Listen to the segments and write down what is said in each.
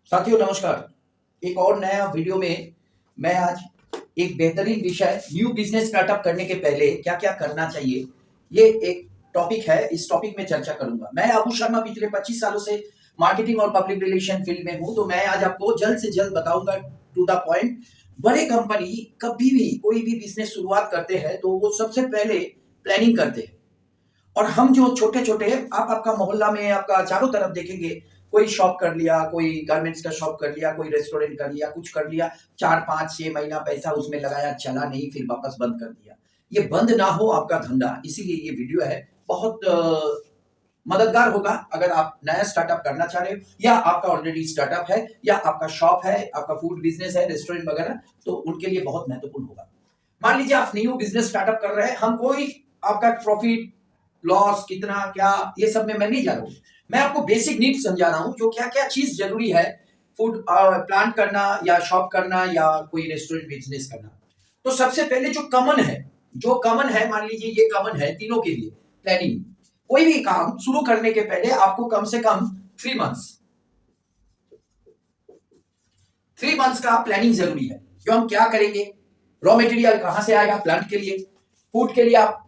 साथियों नमस्कार। एक और नया वीडियो में मैं आज एक बेहतरीन विषय न्यू बिजनेस स्टार्टअप करने के पहले क्या क्या करना चाहिए, ये एक टॉपिक है। इस टॉपिक में चर्चा करूंगा। मैं अबू शर्मा पिछले 25 सालों से मार्केटिंग और पब्लिक रिलेशन फील्ड में हूं, तो मैं आज आपको जल्द से जल्द बताऊंगा टू द पॉइंट। बड़े कंपनी कभी भी कोई भी बिजनेस शुरुआत करते हैं तो वो सबसे पहले प्लानिंग करते हैं। और हम जो छोटे छोटे, आप आपका मोहल्ला में आपका चारों तरफ देखेंगे, कोई शॉप कर लिया, कोई गारमेंट्स का शॉप कर लिया, कोई रेस्टोरेंट कर लिया, कुछ कर लिया, 4 5 6 महीना पैसा उसमें लगाया, चला नहीं, फिर वापस बंद कर दिया। ये बंद ना हो आपका धंधा, इसीलिए ये वीडियो है। बहुत मददगार होगा अगर आप नया स्टार्टअप करना चाह रहे हो, या आपका ऑलरेडी स्टार्टअप है, या आपका शॉप है, आपका फूड बिजनेस है, रेस्टोरेंट वगैरह, तो उनके लिए बहुत महत्वपूर्ण होगा। मान लीजिए आप न्यू बिजनेस स्टार्टअप कर रहे हैं, हम कोई आपका प्रॉफिट लॉस कितना क्या ये सब में मैं नहीं जा रहा हूं। मैं आपको बेसिक नीड समझा रहा हूं, जो क्या क्या चीज जरूरी है फूड प्लांट करना, या शॉप करना, या कोई रेस्टोरेंट बिजनेस करना। तो सबसे पहले जो कमन है, मान लीजिए ये कमन है तीनों के लिए। प्लानिंग। कोई भी काम शुरू करने के पहले आपको कम से कम 3 मंथ्स 3 मंथ्स का प्लानिंग जरूरी है। जो हम क्या करेंगे, रॉ मटेरियल कहां से आएगा प्लांट के लिए, फूड के लिए आप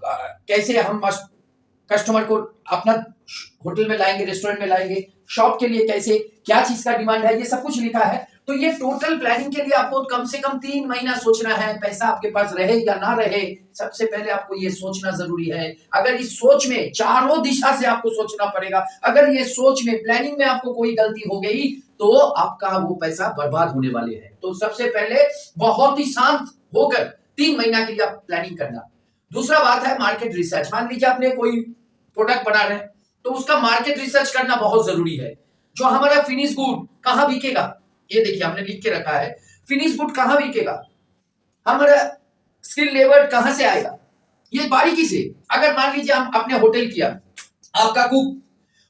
कैसे हम कस्टमर को अपना होटल में लाएंगे, रेस्टोरेंट में लाएंगे, शॉप के लिए कैसे, क्या चीज का डिमांड है, ये सब कुछ लिखा है। तो ये टोटल प्लानिंग के लिए आपको कम से कम 3 महीना सोचना है। पैसा आपके पास रहे या ना रहे, सबसे पहले आपको ये सोचना जरूरी है। अगर इस सोच में चारों दिशा से आपको सोचना पड़ेगा। अगर ये सोच में, प्लानिंग में आपको कोई गलती हो गई तो आपका वो पैसा बर्बाद होने वाले हैं। तो सबसे पहले बहुत ही शांत होकर 3 महीना के लिए आप प्लानिंग करना। दूसरा बात है मार्केट रिसर्च। मान लीजिए आपने कोई प्रोडक्ट बना रहे हैं, तो उसका मार्केट रिसर्च करना बहुत जरूरी है। जो हमारा फिनिश गुड कहां बिकेगा, ये देखिए हमने लिख के रखा है, फिनिश गुड कहां बिकेगा, हमारा स्किल लेबर कहां से आएगा, ये बारीकी से। अगर मान लीजिए हम अपने होटल किया, आपका कुक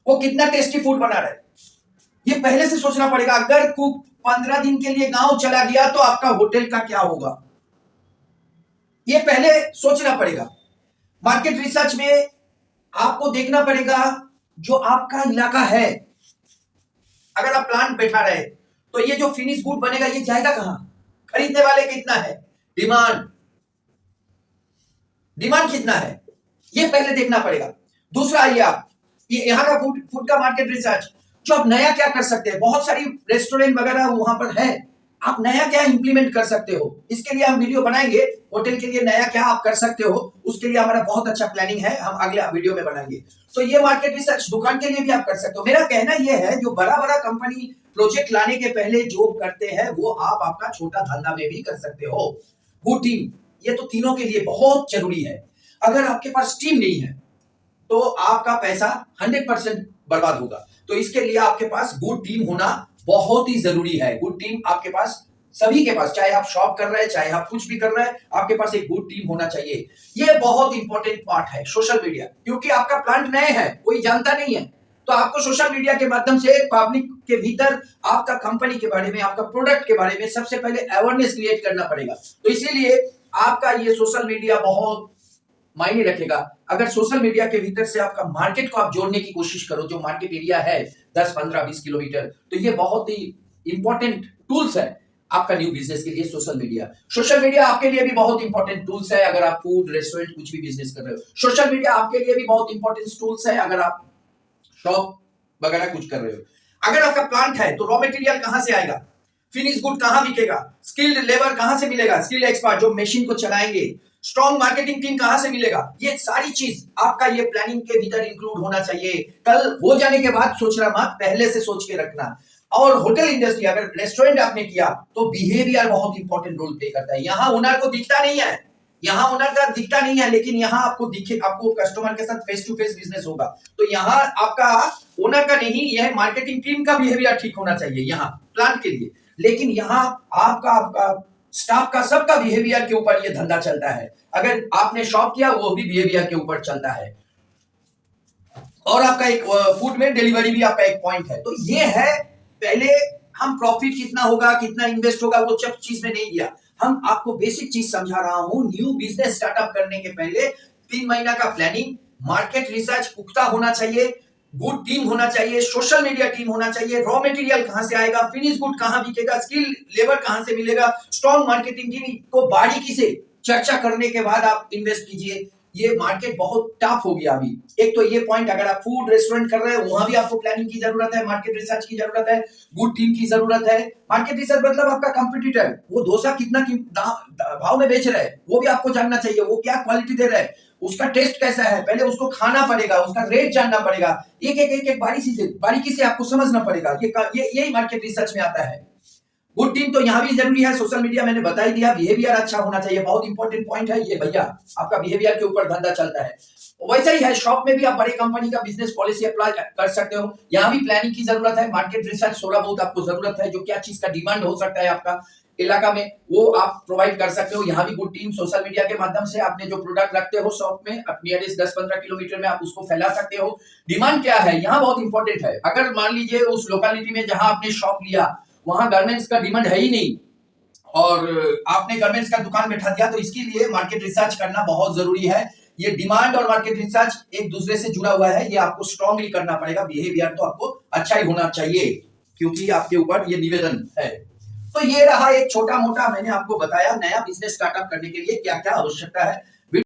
वो कितना टेस्टी फूड बना रहा है, ये पहले से सोचना पड़ेगा। अगर कुक 15 दिन के लिए गांव चला गया तो आपका होटल का क्या होगा, ये पहले सोचना पड़ेगा। मार्केट रिसर्च में आपको देखना पड़ेगा जो आपका इलाका है। अगर आप प्लांट बैठा रहे तो ये जो फिनिश गुड बनेगा ये जाएगा कहां, खरीदने वाले कितना है, डिमांड डिमांड कितना है, ये पहले देखना पड़ेगा। दूसरा आइए आप, ये यहाँ का फूड फूड का मार्केट रिसर्च, जो आप नया क्या कर सकते हैं। बहुत सारी रेस्टोरेंट वगैरह वहां पर है, आप नया क्या इंप्लीमेंट कर सकते हो, इसके लिए हम वीडियो बनाएंगे। होटल के लिए नया क्या आप कर सकते हो, उसके लिए हमारा बहुत अच्छा प्लानिंग है, हम अगले वीडियो में बनाएंगे। तो ये मार्केट रिसर्च दुकान के लिए भी आप कर सकते हो। मेरा कहना यह है, जो बड़ा बड़ा कंपनी प्रोजेक्ट लाने के पहले जो करते हैं वो आप आपका छोटा धंधा में भी कर सकते हो। गुड टीम, ये तो तीनों के लिए बहुत जरूरी है। अगर आपके पास टीम नहीं है तो आपका पैसा 100% बर्बाद होगा। तो इसके लिए आपके पास गुड टीम होना बहुत ही जरूरी है। गुड टीम आपके पास, सभी के पास, चाहे आप शॉप कर रहे हैं, चाहे आप कुछ भी कर रहे हैं, आपके पास एक गुड टीम होना चाहिए। ये बहुत इंपॉर्टेंट पार्ट है सोशल मीडिया, क्योंकि आपका प्लांट नए है, कोई जानता नहीं है, तो आपको सोशल मीडिया के माध्यम से पब्लिक के भीतर आपका कंपनी के बारे में, आपका प्रोडक्ट के बारे में सबसे पहले अवेयरनेस क्रिएट करना पड़ेगा। तो इसीलिए आपका ये सोशल मीडिया बहुत मायने रखेगा। अगर सोशल मीडिया के भीतर से आपका मार्केट को आप जोड़ने की कोशिश करो, जो मार्केट एरिया है 10 15 20 किलोमीटर, तो ये बहुत ही इंपॉर्टेंट टूल्स है आपका न्यू बिजनेस के लिए। सोशल मीडिया आपके लिए भी बहुत इंपॉर्टेंट टूल्स है। अगर आप फूड रेस्टोरेंट कुछ भी बिजनेस कर रहे हो, सोशल मीडिया आपके लिए भी बहुत इंपॉर्टेंट टूल्स है। अगर आप शॉप वगैरह कुछ कर रहे हो, अगर आपका प्लांट है तो रॉ मटेरियल कहां से आएगा, फिनिश गुड कहां बिकेगा, स्किल्ड लेबर कहां से मिलेगा, स्किल एक्सपर्ट जो मशीन को चलाएंगे, स्ट्रॉन्ग मार्केटिंग टीम कहां से मिलेगा, ये सारी चीज आपका ये प्लानिंग के भीतर इंक्लूड होना चाहिए। कल हो जाने के बाद सोचना मत, पहले से सोच के रखना। और होटल इंडस्ट्री, अगर रेस्टोरेंट आपने किया तो बिहेवियर बहुत इंपॉर्टेंट रोल प्ले करता है। यहाँ ओनर को दिखता नहीं है, यहाँ ओनर का दिखता नहीं है, लेकिन यहाँ आपको दिखे, आपको कस्टमर के साथ फेस टू फेस बिजनेस होगा। तो यहाँ आपका ओनर का नहीं, यह मार्केटिंग टीम का बिहेवियर ठीक होना चाहिए यहाँ प्लांट के लिए। लेकिन यहाँ आपका आपका स्टाफ का, सबका बिहेवियर के ऊपर ये धंधा चलता है। अगर आपने शॉप किया वो भी बिहेवियर के ऊपर चलता है। और आपका एक फूड में डिलीवरी भी आपका एक पॉइंट है। तो ये है, पहले हम प्रॉफिट कितना होगा, कितना इन्वेस्ट होगा, वो सब चीज में नहीं दिया। हम आपको बेसिक चीज समझा रहा हूं। न्यू बिजनेस स्टार्टअप करने के पहले 3 महीना का प्लानिंग, मार्केट रिसर्च पुख्ता होना चाहिए, गुड टीम होना चाहिए, सोशल मीडिया टीम होना चाहिए, रॉ मटेरियल कहां से आएगा, फिनिश गुड कहां बिकेगा, स्किल लेबर कहां से मिलेगा, स्ट्रॉन्ग मार्केटिंग टीम को बारीकी से चर्चा करने के बाद आप इन्वेस्ट कीजिए। ये मार्केट बहुत टफ हो गया अभी। एक तो ये पॉइंट, अगर आप फूड रेस्टोरेंट कर रहे हैं वहां भी आपको प्लानिंग की जरूरत है, मार्केट रिसर्च की जरूरत है, गुड टीम की जरूरत है। मार्केट रिसर्च मतलब आपका कंपटीटर वो डोसा कितना भाव में बेच रहा है वो भी आपको जानना चाहिए, वो क्या क्वालिटी दे रहा है, उसका टेस्ट कैसा है, पहले उसको खाना पड़ेगा, उसका रेट जानना पड़ेगा, एक बारीकी से आपको समझना पड़ेगा। ये यही मार्केट रिसर्च में आता है। गुड टीम तो यहाँ भी जरूरी है, सोशल मीडिया मैंने बता ही दिया, बिहेवियर अच्छा होना चाहिए, बहुत इंपॉर्टेंट पॉइंट है ये भैया, आपका बिहेवियर के ऊपर धंधा चलता है। वैसा ही है शॉप में भी, आप बड़े कंपनी का बिजनेस पॉलिसी अप्लाई कर सकते हो, यहाँ भी प्लानिंग की जरूरत है, मार्केट रिसर्च थोड़ा बहुत आपको जरूरत है, जो क्या चीज का डिमांड हो सकता है आपका इलाका में वो आप प्रोवाइड कर सकते हो। यहाँ भी गुड टीम सोशल मीडिया के माध्यम से आपने जो प्रोडक्ट रखते हो शॉप में नियरेस्ट 10-15 किलोमीटर में आप उसको फैला सकते हो। डिमांड क्या है यहाँ बहुत इंपॉर्टेंट है। अगर मान लीजिए उस लोकेलिटी में जहां आपने शॉप लिया वहां गारमेंट्स का डिमांड है ही नहीं और आपने गारमेंट्स का दुकान बैठा दिया, तो इसके लिए मार्केट रिसर्च करना बहुत जरूरी है। ये डिमांड और मार्केट रिसर्च एक दूसरे से जुड़ा हुआ है, ये आपको स्ट्रांगली करना पड़ेगा। बिहेवियर तो आपको अच्छा ही होना चाहिए क्योंकि आपके ऊपर ये निवेदन है। तो ये रहा एक छोटा मोटा, मैंने आपको बताया नया बिजनेस स्टार्टअप करने के लिए क्या क्या आवश्यकता है।